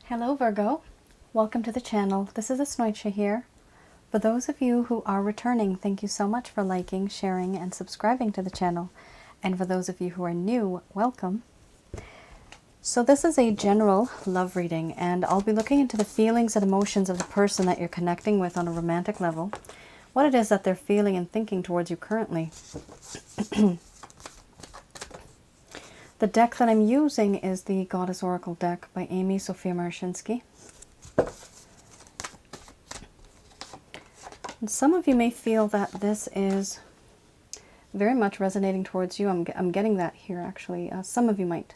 Hello Virgo, welcome to the channel. This is Asnointia here. For those of you who are returning, thank you so much for liking, sharing, and subscribing to the channel. And for those of you who are new, welcome. So this is a general love reading, and I'll be looking into the feelings and emotions of the person that you're connecting with on a romantic level, what it is that they're feeling and thinking towards you currently. The deck that I'm using is the Goddess Oracle deck by Amy Sophia Marashinsky. And some of you may feel that this is very much resonating towards you. I'm getting that here actually. Some of you might,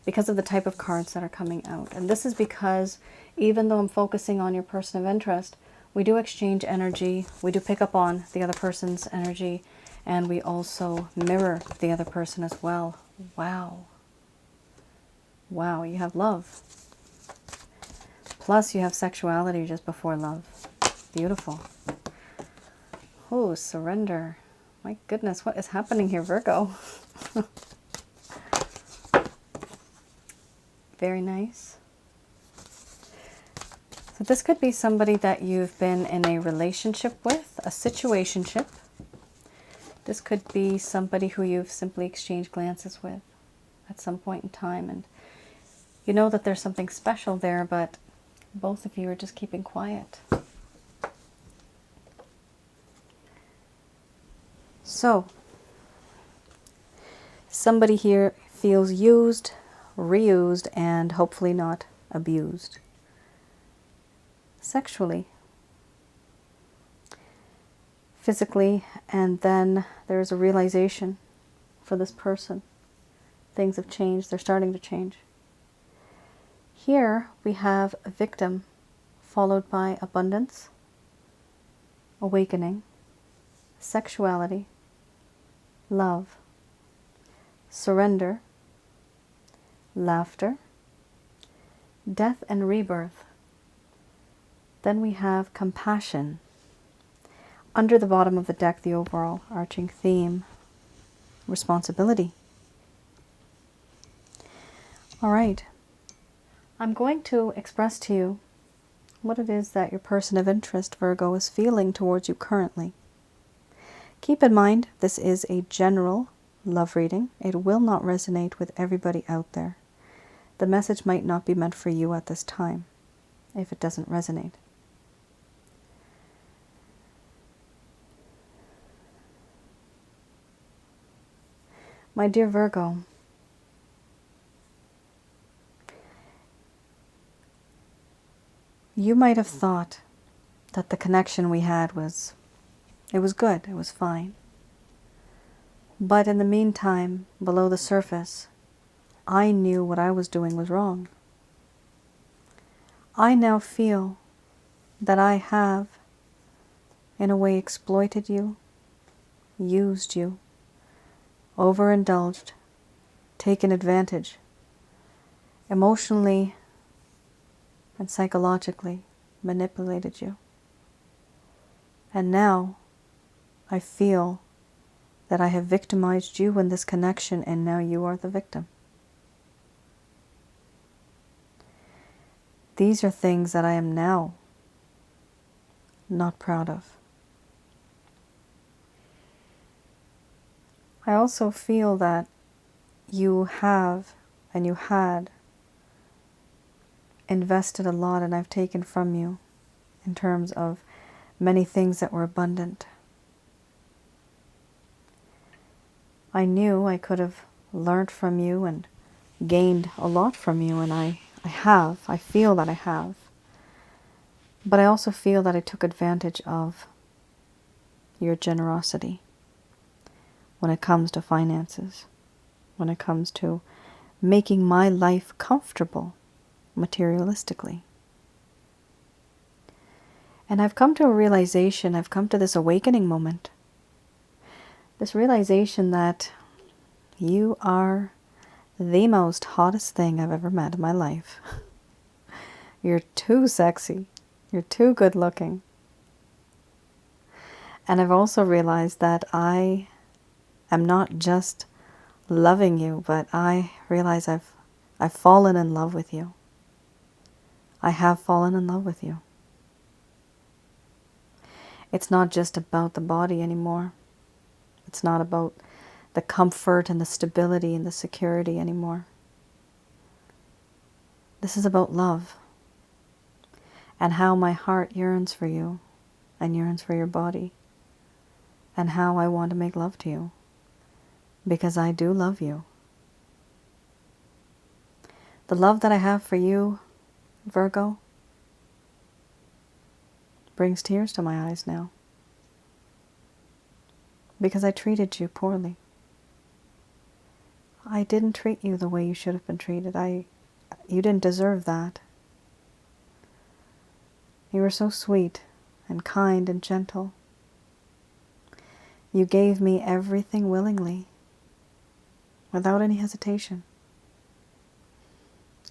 because of the type of cards that are coming out. And this is because even though I'm focusing on your person of interest, we do exchange energy, we do pick up on the other person's energy, and we also mirror the other person as well. Wow. Wow, you have love. Plus you have sexuality just before love. Beautiful. Oh, surrender. My goodness, what is happening here, Virgo? Very nice. So this could be somebody that you've been in a relationship with, a situationship. This could be somebody who you've simply exchanged glances with at some point in time, and you know that there's something special there, but both of you are just keeping quiet. So, somebody here feels used, reused, and hopefully not abused. Sexually, physically, and then there's a realization for this person. Things have changed, they're starting to change. Here we have a victim followed by abundance, awakening, sexuality, love, surrender, laughter, death and rebirth. Then we have compassion. Under the bottom of the deck, the overall arching theme, responsibility. All right. I'm going to express to you what it is that your person of interest, Virgo, is feeling towards you currently. Keep in mind, this is a general love reading. It will not resonate with everybody out there. The message might not be meant for you at this time, if it doesn't resonate. My dear Virgo, you might have thought that the connection we had was good, it was fine. But in the meantime, below the surface, I knew what I was doing was wrong. I now feel that I have, in a way, exploited you, used you, overindulged, taken advantage, emotionally and psychologically manipulated you. And now I feel that I have victimized you in this connection, and now you are the victim. These are things that I am now not proud of. I also feel that you have and you had invested a lot, and I've taken from you in terms of many things that were abundant. I knew I could have learned from you and gained a lot from you, and I feel that I have. But I also feel that I took advantage of your generosity when it comes to finances, when it comes to making my life comfortable materialistically. And I've come to a realization, I've come to this awakening moment, this realization that you are the most hottest thing I've ever met in my life. You're too sexy. You're too good looking. And I've also realized that I am not just loving you, but I realize I've fallen in love with you. I have fallen in love with you. It's not just about the body anymore. It's not about the comfort and the stability and the security anymore. This is about love and how my heart yearns for you and yearns for your body and how I want to make love to you because I do love you. The love that I have for you, Virgo, brings tears to my eyes now because I treated you poorly. I didn't treat you the way you should have been treated. You didn't deserve that. You were so sweet and kind and gentle. You gave me everything willingly, without any hesitation.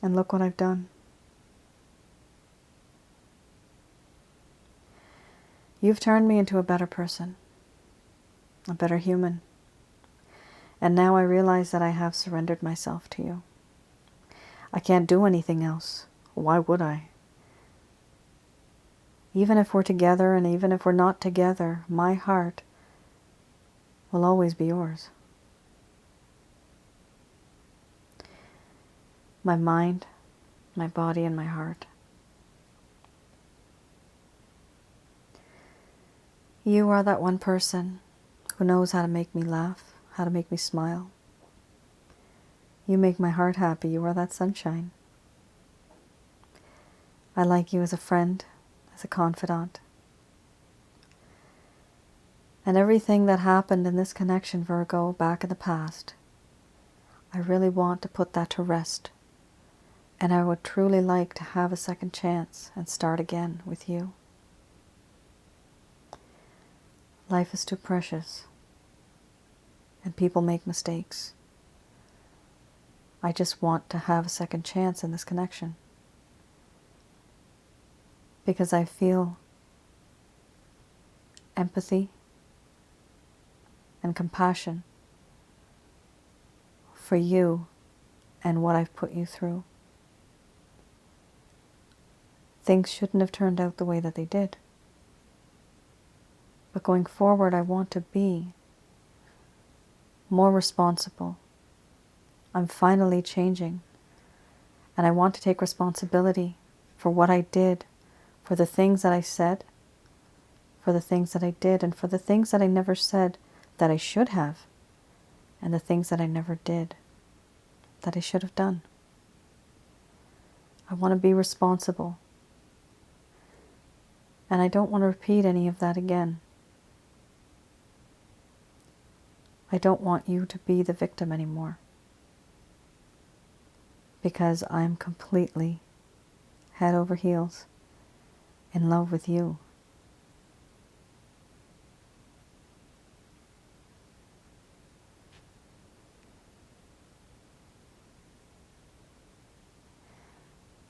And look what I've done. You've turned me into a better person, a better human. And now I realize that I have surrendered myself to you. I can't do anything else. Why would I? Even if we're together and even if we're not together, my heart will always be yours. My mind, my body, and my heart. You are that one person who knows how to make me laugh, how to make me smile. You make my heart happy. You are that sunshine. I like you as a friend, as a confidant. And everything that happened in this connection, Virgo, back in the past, I really want to put that to rest. And I would truly like to have a second chance and start again with you. Life is too precious, and people make mistakes. I just want to have a second chance in this connection because I feel empathy and compassion for you and what I've put you through. Things shouldn't have turned out the way that they did. But going forward, I want to be more responsible. I'm finally changing. And I want to take responsibility for what I did, for the things that I said, for the things that I did, and for the things that I never said that I should have, and the things that I never did that I should have done. I want to be responsible. And I don't want to repeat any of that again. I don't want you to be the victim anymore. Because I'm completely head over heels in love with you.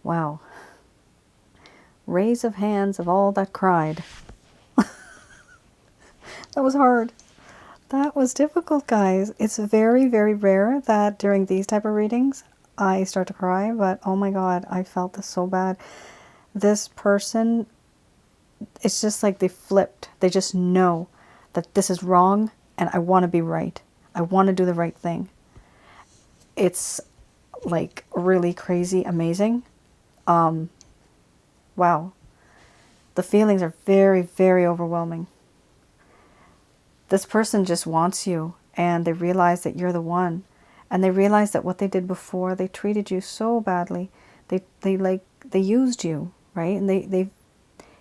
Wow. Raise of hands of all that cried. That was hard. That was difficult, guys. It's very, very rare that during these type of readings I start to cry, but oh my God, I felt this so bad. This person, it's just like they flipped. They just know that this is wrong and I want to be right. I want to do the right thing. It's like really crazy, amazing. Wow. The feelings are very, very overwhelming. This person just wants you and they realize that you're the one. And they realize that what they did before, they treated you so badly. They used you, right? And they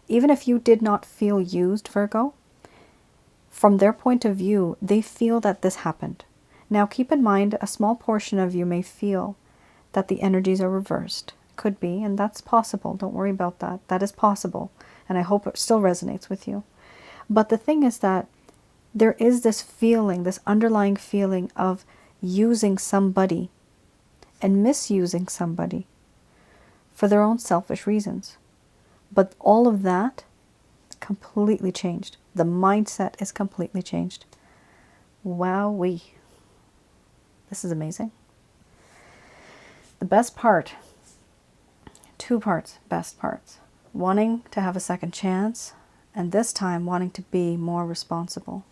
even if you did not feel used, Virgo, from their point of view, they feel that this happened. Now keep in mind, a small portion of you may feel that the energies are reversed. Could be, and that's possible. Don't worry about that. That is possible. And I hope it still resonates with you. But the thing is that there is this feeling, this underlying feeling of using somebody and misusing somebody for their own selfish reasons. But all of that completely changed. The mindset is completely changed. Wowee. This is amazing. The best part, two parts, best parts. Wanting to have a second chance, and this time wanting to be more responsible,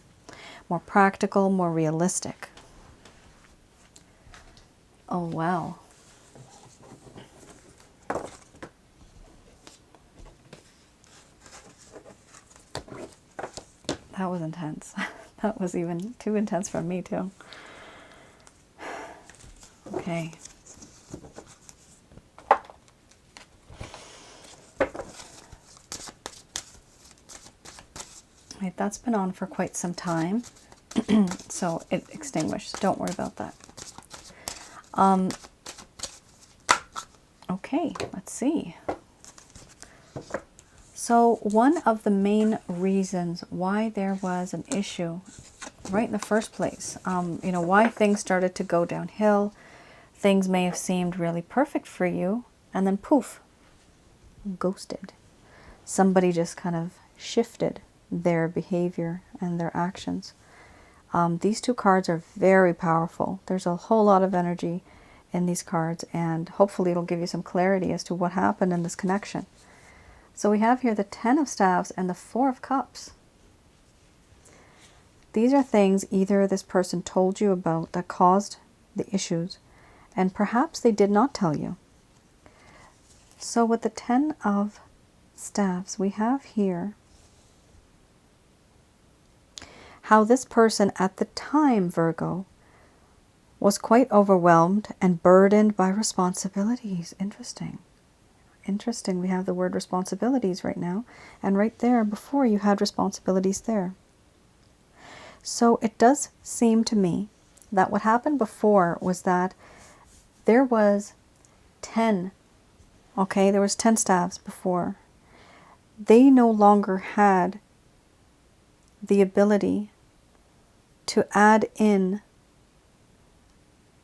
more practical, more realistic. Oh, wow. That was intense. That was even too intense for me, too. Okay. Right, that's been on for quite some time. So it extinguished. Don't worry about that. Okay, let's see. So one of the main reasons why there was an issue right in the first place, you know, why things started to go downhill, things may have seemed really perfect for you, and then poof, ghosted. Somebody just kind of shifted their behavior and their actions. These two cards are very powerful. There's a whole lot of energy in these cards, and hopefully it'll give you some clarity as to what happened in this connection. So we have here the Ten of Staves and the Four of Cups. These are things either this person told you about that caused the issues, and perhaps they did not tell you. So with the Ten of Staves, we have here how this person at the time, Virgo, was quite overwhelmed and burdened by responsibilities. Interesting. Interesting, we have the word responsibilities right now, and right there before you had responsibilities there. So it does seem to me that what happened before was that there was 10, okay, there was 10 staves before. They no longer had the ability to add in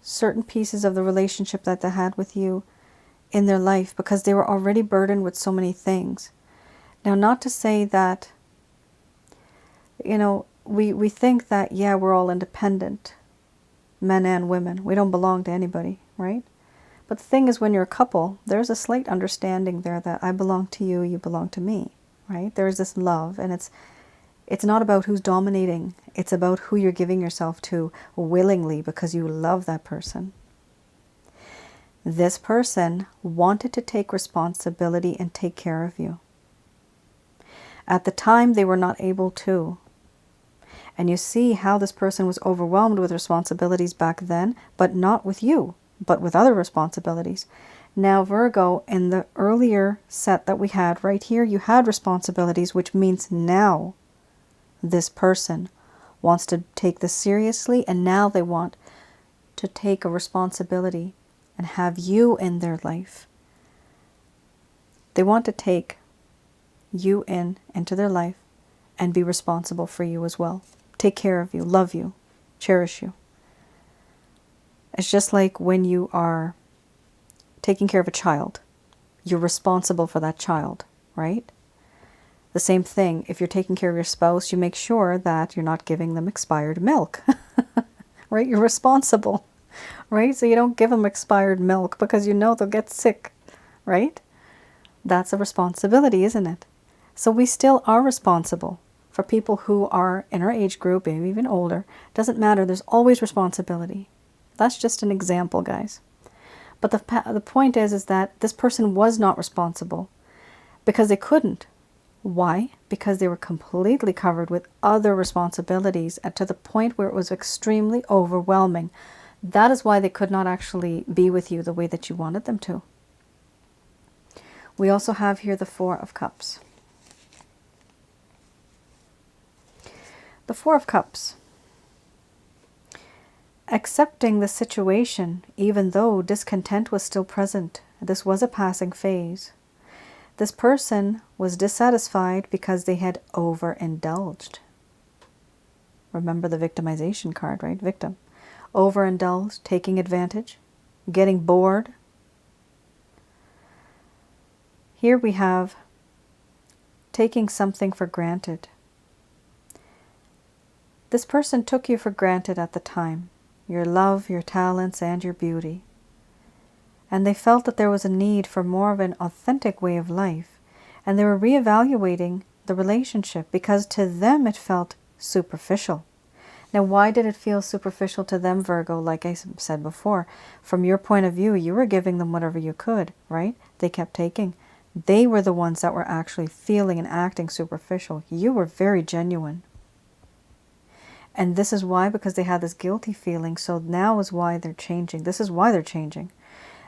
certain pieces of the relationship that they had with you in their life because they were already burdened with so many things. Now, not to say that, you know, we think that, yeah, we're all independent, men and women. We don't belong to anybody, right? But the thing is, when you're a couple, there's a slight understanding there that I belong to you, you belong to me, right? There's this love, and it's not about who's dominating. It's about who you're giving yourself to willingly because you love that person. This person wanted to take responsibility and take care of you. At the time, they were not able to. And you see how this person was overwhelmed with responsibilities back then, but not with you, but with other responsibilities. Now, Virgo, in the earlier set that we had right here, you had responsibilities, which means now this person wants to take this seriously, and now they want to take a responsibility and have you in their life. They want to take you into their life and be responsible for you as well. Take care of you, love you, cherish you. It's just like when you are taking care of a child. You're responsible for that child, right? The same thing, if you're taking care of your spouse, you make sure that you're not giving them expired milk, right? You're responsible. Right? So you don't give them expired milk because you know they'll get sick, right? That's a responsibility, isn't it? So we still are responsible for people who are in our age group, maybe even older. Doesn't matter. There's always responsibility. That's just an example, guys. But the point is that this person was not responsible because they couldn't. Why? Because they were completely covered with other responsibilities to the point where it was extremely overwhelming. That is why they could not actually be with you the way that you wanted them to. We also have here the Four of Cups. The Four of Cups. Accepting the situation, even though discontent was still present. This was a passing phase. This person was dissatisfied because they had overindulged. Remember the victimization card, right? Victim. Overindulged, taking advantage, getting bored. Here we have taking something for granted. This person took you for granted at the time, your love, your talents, and your beauty. And they felt that there was a need for more of an authentic way of life. And they were reevaluating the relationship because to them it felt superficial. Now, why did it feel superficial to them, Virgo? Like I said before, from your point of view, you were giving them whatever you could, right? They kept taking. They were the ones that were actually feeling and acting superficial. You were very genuine. And this is why, because they had this guilty feeling. So now is why they're changing. This is why they're changing.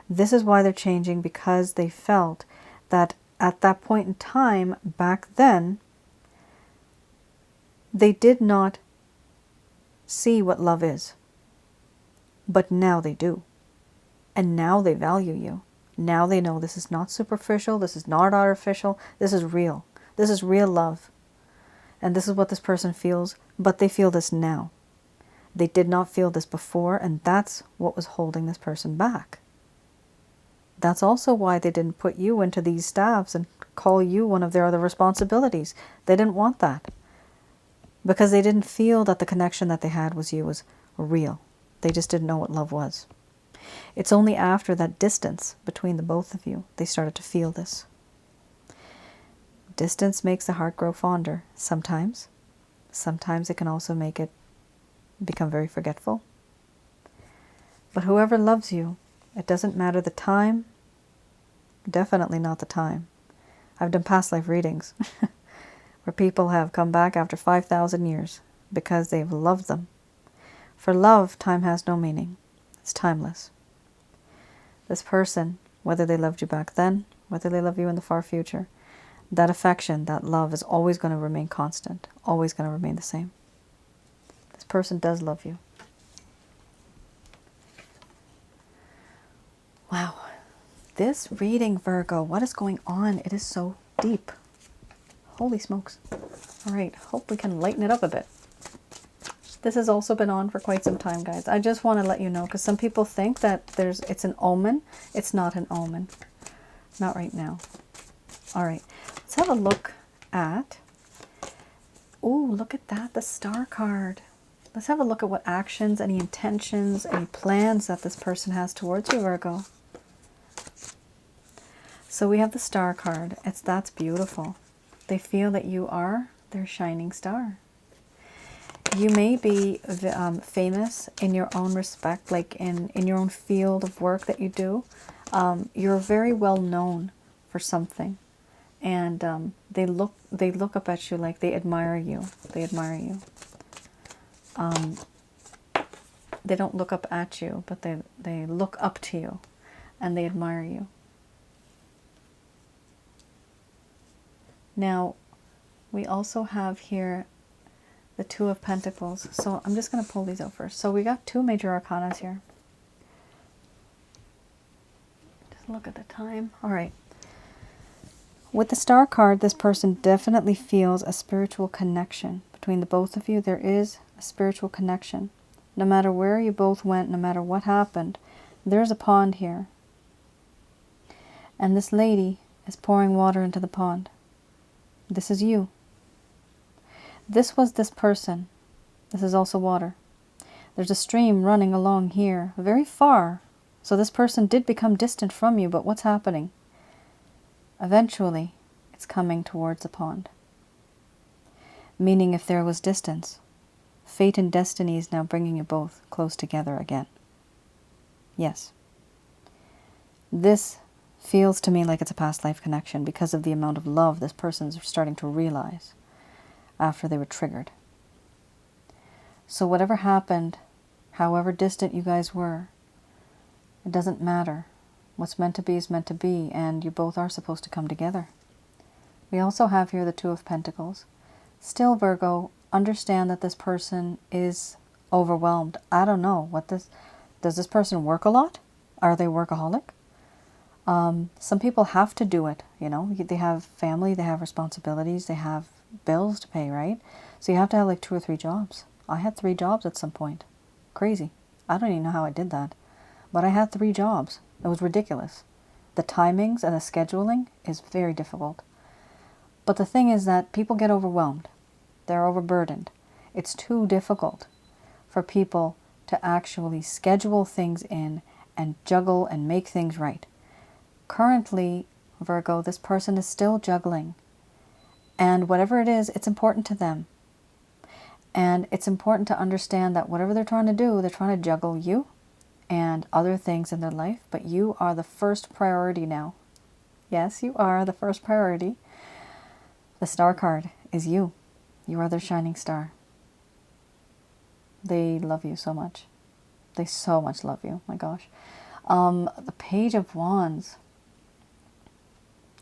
This is why they're changing, because they felt that at that point in time, back then, they did not see what love is. But now they do. And now they value you. Now they know this is not superficial, this is not artificial, this is real. This is real love. And this is what this person feels, but they feel this now. They did not feel this before, and that's what was holding this person back. That's also why they didn't put you into these staffs and call you one of their other responsibilities. They didn't want that. Because they didn't feel that the connection that they had with you was real. They just didn't know what love was. It's only after that distance between the both of you, they started to feel this. Distance makes the heart grow fonder sometimes. Sometimes it can also make it become very forgetful. But whoever loves you, it doesn't matter the time, definitely not the time. I've done past life readings where people have come back after 5,000 years because they've loved them. For love, time has no meaning. It's timeless. This person, whether they loved you back then, whether they love you in the far future, that affection, that love is always going to remain constant, always going to remain the same. This person does love you. Wow. This reading, Virgo, what is going on? It is so deep. Holy smokes. All right, hope we can lighten it up a bit. This has also been on for quite some time, guys. I just want to let you know, because some people think that it's an omen. It's not an omen. Not right now. All right, let's have a look at... Ooh, look at that, the Star card. Let's have a look at what actions, any intentions, any plans that this person has towards you, Virgo. So we have the Star card. That's beautiful. They feel that you are their shining star. You may be famous in your own respect, like in your own field of work that you do. You're very well known for something, and they look up at you like they admire you. They admire you. They don't look up at you, but they look up to you, and they admire you. Now, we also have here the Two of Pentacles. So I'm just going to pull these out first. So we got two major arcanas here. Just look at the time. All right. With the Star card, this person definitely feels a spiritual connection between the both of you. There is a spiritual connection. No matter where you both went, no matter what happened, there's a pond here. And this lady is pouring water into the pond. This is you. This was this person. This is also water. There's a stream running along here, very far. So this person did become distant from you, but what's happening? Eventually, it's coming towards the pond. Meaning if there was distance, fate and destiny is now bringing you both close together again. Yes. This feels to me like it's a past life connection because of the amount of love this person's starting to realize after they were triggered. So whatever happened, however distant you guys were, it doesn't matter. What's meant to be is meant to be, and you both are supposed to come together. We also have here the Two of Pentacles. Still, Virgo, understand that this person is overwhelmed. I don't know. Does this person work a lot? Are they workaholic? Some people have to do it, you know. They have family, they have responsibilities, they have bills to pay, right? So you have to have like 2 or 3 jobs. I had 3 jobs at some point. Crazy. I don't even know how I did that. But I had 3 jobs. It was ridiculous. The timings and the scheduling is very difficult. But the thing is that people get overwhelmed. They're overburdened. It's too difficult for people to actually schedule things in and juggle and make things right. Currently, Virgo, this person is still juggling. And whatever it is, it's important to them. And it's important to understand that whatever they're trying to do, they're trying to juggle you and other things in their life. But you are the first priority now. Yes, you are the first priority. The star card is you. You are their shining star. They love you so much. They so much love you. My gosh. The Page of Wands.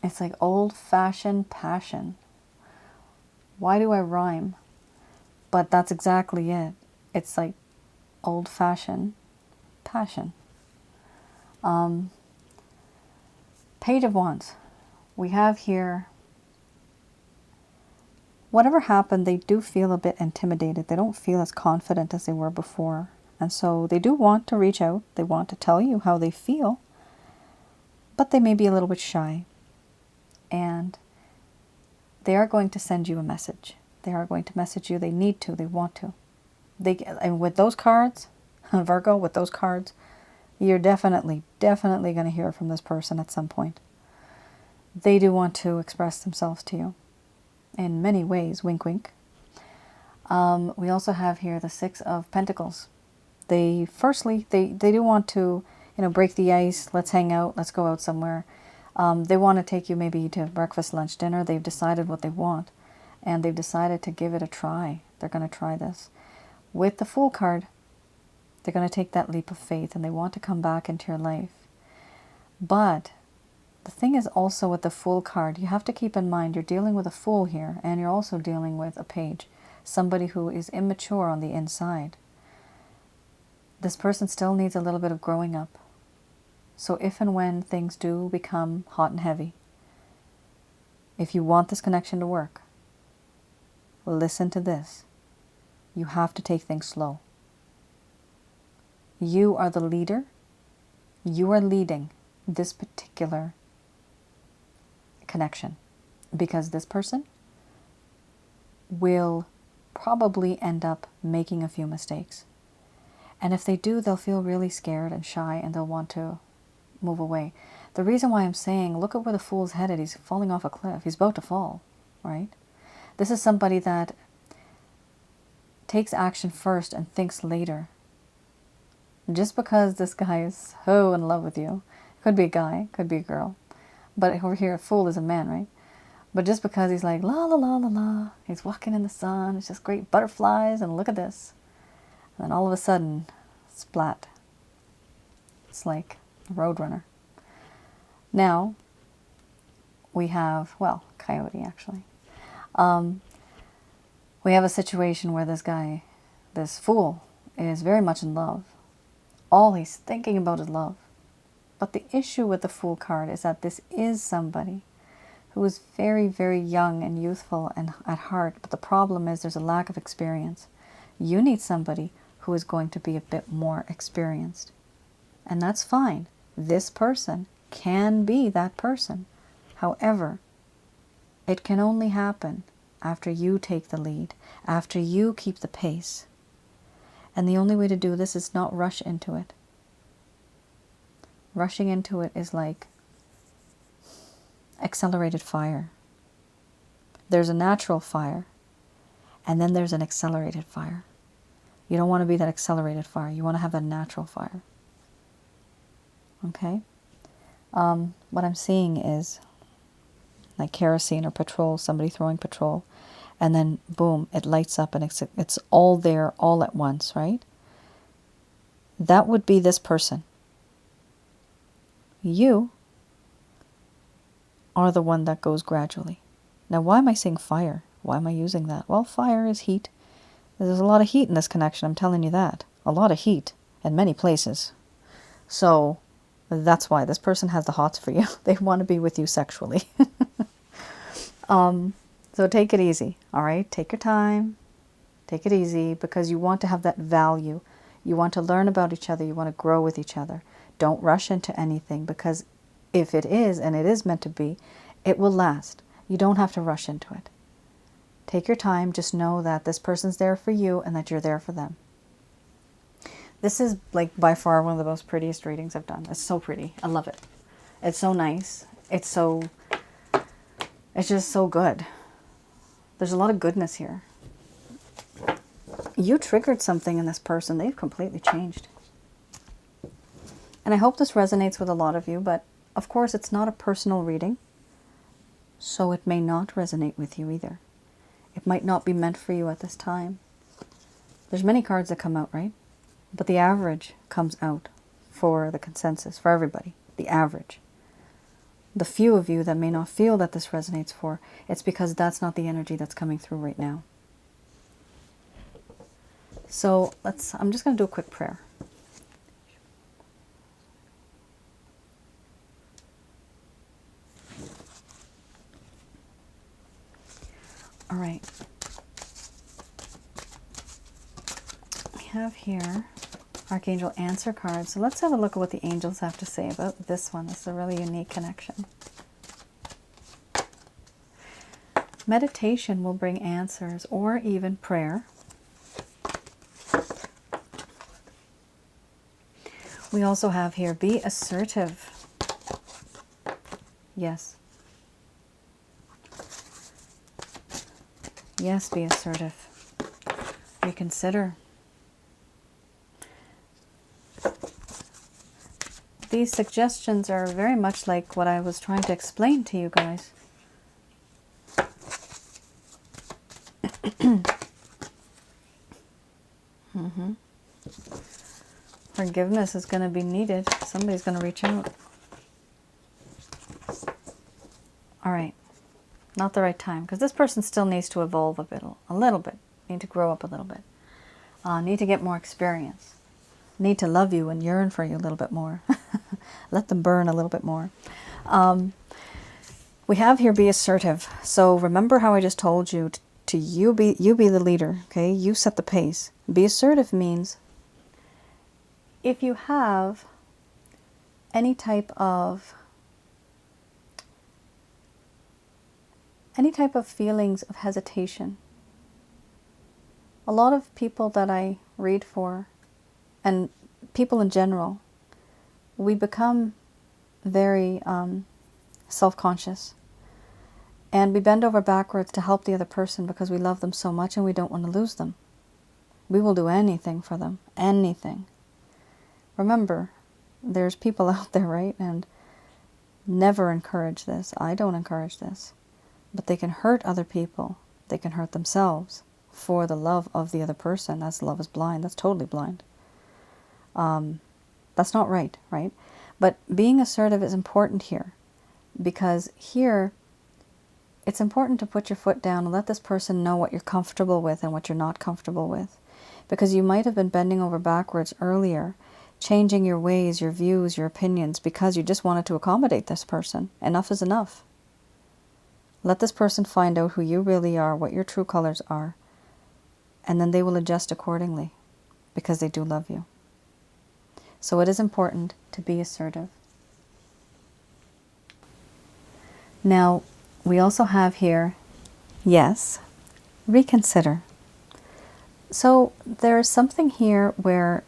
It's like old-fashioned passion. Why do I rhyme? But that's exactly it. It's like old-fashioned passion. Page of Wands. We have here, whatever happened, they do feel a bit intimidated. They don't feel as confident as they were before. And so they do want to reach out. They want to tell you how they feel. But they may be a little bit shy. And they are going to send you a message. They are going to message you. They need to. They want to. And with those cards, Virgo, with those cards, you're definitely going to hear from this person at some point. They do want to express themselves to you in many ways. Wink, wink. We also have here the Six of Pentacles. They do want to, break the ice. Let's hang out. Let's go out somewhere. They want to take you maybe to breakfast, lunch, dinner. They've decided what they want, and they've decided to give it a try. They're going to try this. With the Fool card, they're going to take that leap of faith, and they want to come back into your life. But the thing is also with the Fool card, you have to keep in mind you're dealing with a fool here, and you're also dealing with a page, somebody who is immature on the inside. This person still needs a little bit of growing up. So if and when things do become hot and heavy, if you want this connection to work, listen to this. You have to take things slow. You are the leader. You are leading this particular connection because this person will probably end up making a few mistakes. And if they do, they'll feel really scared and shy and they'll want to move away. The reason why I'm saying, look at where the Fool's headed. He's falling off a cliff. He's about to fall, right? This is somebody that takes action first and thinks later. Just because this guy is so in love with you, could be a guy, could be a girl, but over here, a fool is a man, right? But just because he's like, la la la la la, he's walking in the sun, it's just great butterflies, and look at this. And then all of a sudden, splat. It's like a roadrunner. Now, we have, well, coyote actually. We have a situation where this guy, this fool, is very much in love. All he's thinking about is love. But the issue with the Fool card is that this is somebody who is very, very young and youthful and at heart. But the problem is there's a lack of experience. You need somebody who is going to be a bit more experienced. And that's fine. This person can be that person. However, it can only happen after you take the lead, after you keep the pace. And the only way to do this is not rush into it. Rushing into it is like accelerated fire. There's a natural fire, and then there's an accelerated fire. You don't want to be that accelerated fire. You want to have that natural fire. Okay? What I'm seeing is like kerosene or petrol, somebody throwing petrol, and then boom, it lights up and it's all there all at once, right? That would be this person. You are the one that goes gradually. Now, why am I saying fire? Why am I using that? Well, fire is heat. There's a lot of heat in this connection, I'm telling you that. A lot of heat in many places. So that's why this person has the hots for you. They want to be with you sexually. So take it easy, all right? Take your time. Take it easy because you want to have that value. You want to learn about each other. You want to grow with each other. Don't rush into anything because if it is, and it is meant to be, it will last. You don't have to rush into it. Take your time. Just know that this person's there for you and that you're there for them. This is like by far one of the most prettiest readings I've done. It's so pretty. I love it. It's so nice. It's just so good. There's a lot of goodness here. You triggered something in this person. They've completely changed. And I hope this resonates with a lot of you, but of course it's not a personal reading, so it may not resonate with you either. It might not be meant for you at this time. There's many cards that come out, right? But the average comes out for the consensus, for everybody, the average. The few of you that may not feel that this resonates for, it's because that's not the energy that's coming through right now. So I'm just going to do a quick prayer. All right. We have here Archangel Answer cards. So let's have a look at what the angels have to say about this one. This is a really unique connection. Meditation will bring answers or even prayer. We also have here, be assertive. Yes. Yes, be assertive. Reconsider. These suggestions are very much like what I was trying to explain to you guys. Forgiveness is going to be needed. Somebody's going to reach out. All right. Not the right time, because this person still needs to evolve a little bit. Need to grow up a little bit. Need to get more experience. Need to love you and yearn for you a little bit more. Let them burn a little bit more. We have here, be assertive. So remember how I just told you to you be the leader. Okay, you set the pace. Be assertive means if you have any type of feelings of hesitation. A lot of people that I read for, and people in general, we become very self-conscious. And we bend over backwards to help the other person because we love them so much and we don't want to lose them. We will do anything for them. Anything. Remember, there's people out there, right? And never encourage this. I don't encourage this. But they can hurt other people. They can hurt themselves for the love of the other person. That's love is blind. That's totally blind. That's not right, right? But being assertive is important here. Because here, it's important to put your foot down and let this person know what you're comfortable with and what you're not comfortable with. Because you might have been bending over backwards earlier, changing your ways, your views, your opinions, because you just wanted to accommodate this person. Enough is enough. Let this person find out who you really are, what your true colors are, and then they will adjust accordingly because they do love you. So it is important to be assertive. Now, we also have here, yes, reconsider. So there is something here where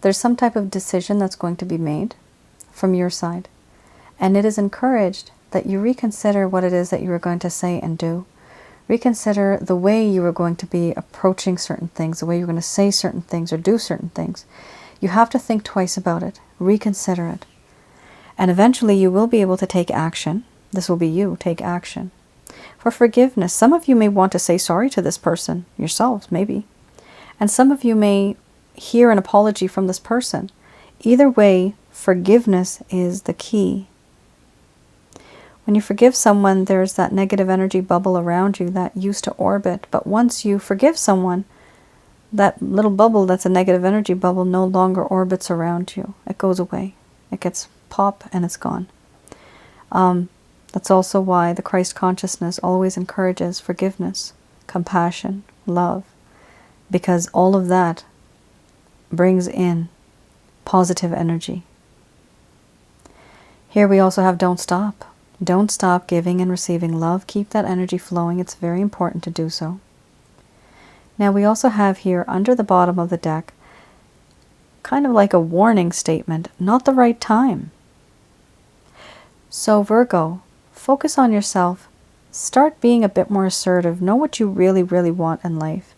there's some type of decision that's going to be made from your side. And it is encouraged that you reconsider what it is that you are going to say and do. Reconsider the way you are going to be approaching certain things, the way you're going to say certain things or do certain things. You have to think twice about it. Reconsider it. And eventually you will be able to take action. This will be you, take action. For forgiveness, some of you may want to say sorry to this person, yourselves maybe. And some of you may hear an apology from this person. Either way, forgiveness is the key. When you forgive someone, there's that negative energy bubble around you that used to orbit. But once you forgive someone, that little bubble that's a negative energy bubble no longer orbits around you. It goes away. It gets pop and it's gone. That's also why the Christ consciousness always encourages forgiveness, compassion, love. Because all of that brings in positive energy. Here we also have don't stop. Don't stop giving and receiving love. Keep that energy flowing. It's very important to do so. Now we also have here under the bottom of the deck, kind of like a warning statement, not the right time. So Virgo, focus on yourself. Start being a bit more assertive. Know what you really, really want in life.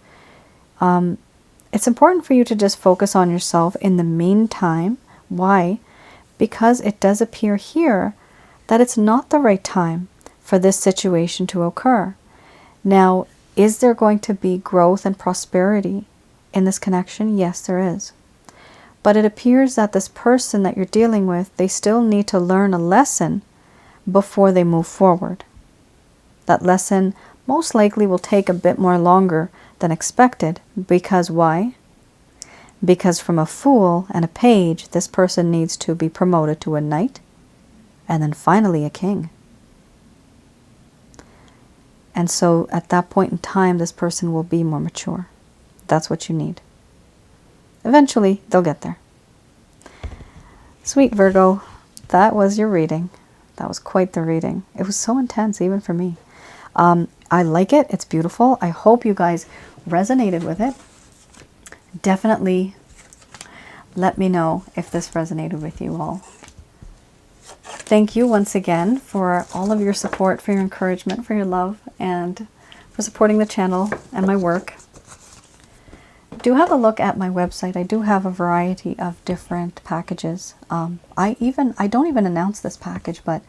It's important for you to just focus on yourself in the meantime. Why? Because it does appear here that it's not the right time for this situation to occur. Now, is there going to be growth and prosperity in this connection? Yes, there is. But it appears that this person that you're dealing with, they still need to learn a lesson before they move forward. That lesson most likely will take a bit more longer than expected. Because why? Because from a Fool and a Page, this person needs to be promoted to a Knight and then finally a King. And so at that point in time, this person will be more mature. That's what you need. Eventually, they'll get there. Sweet Virgo, that was your reading. That was quite the reading. It was so intense, even for me. I like it. It's beautiful. I hope you guys resonated with it. Definitely let me know if this resonated with you all. Thank you once again for all of your support, for your encouragement, for your love, and for supporting the channel and my work. Do have a look at my website. I do have a variety of different packages. I don't even announce this package, but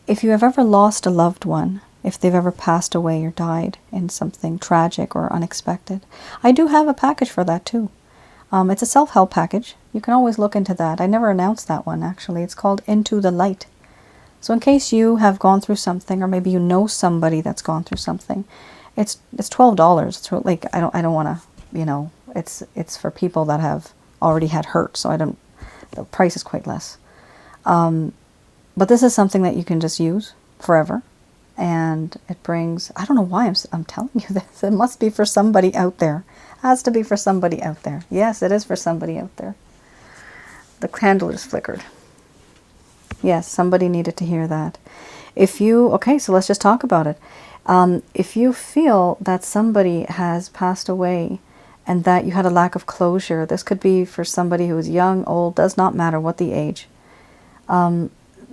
if you have ever lost a loved one, if they've ever passed away or died in something tragic or unexpected, I do have a package for that too. It's a self-help package. You can always look into that. I never announced that one, actually. It's called Into the Light. So in case you have gone through something, or maybe you know somebody that's gone through something, it's $12. It's like, I don't want to, it's for people that have already had hurt, so the price is quite less. But this is something that you can just use forever. And it brings, I don't know why I'm telling you this. It must be for somebody out there. It has to be for somebody out there. Yes, it is for somebody out there. The candle is flickered. Yes, somebody needed to hear that. Okay, so let's just talk about it. If you feel that somebody has passed away and that you had a lack of closure, this could be for somebody who is young, old, does not matter what the age.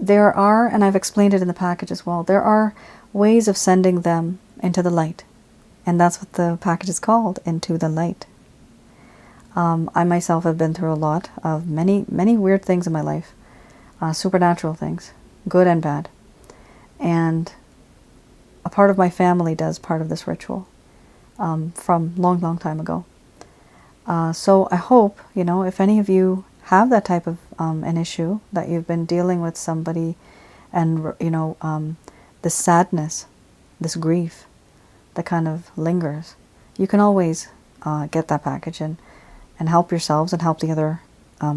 There are, and I've explained it in the package as well, there are ways of sending them into the light. And that's what the package is called, Into the Light. I myself have been through a lot of many, many weird things in my life. Supernatural things, good and bad. And a part of my family does part of this ritual from long, long time ago. So I hope, if any of you have that type of an issue, that you've been dealing with somebody and, this sadness, this grief that kind of lingers, you can always get that package and help yourselves and help the other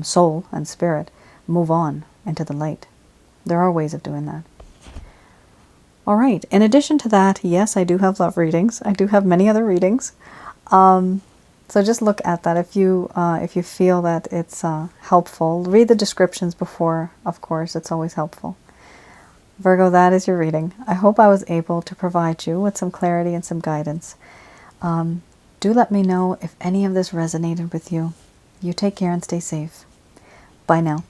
soul and spirit move on into the light. There are ways of doing that. All right. In addition to that, yes, I do have love readings. I do have many other readings. So just look at that if you feel that it's helpful. Read the descriptions before, of course. It's always helpful. Virgo, that is your reading. I hope I was able to provide you with some clarity and some guidance. Do let me know if any of this resonated with you. You take care and stay safe. Bye now.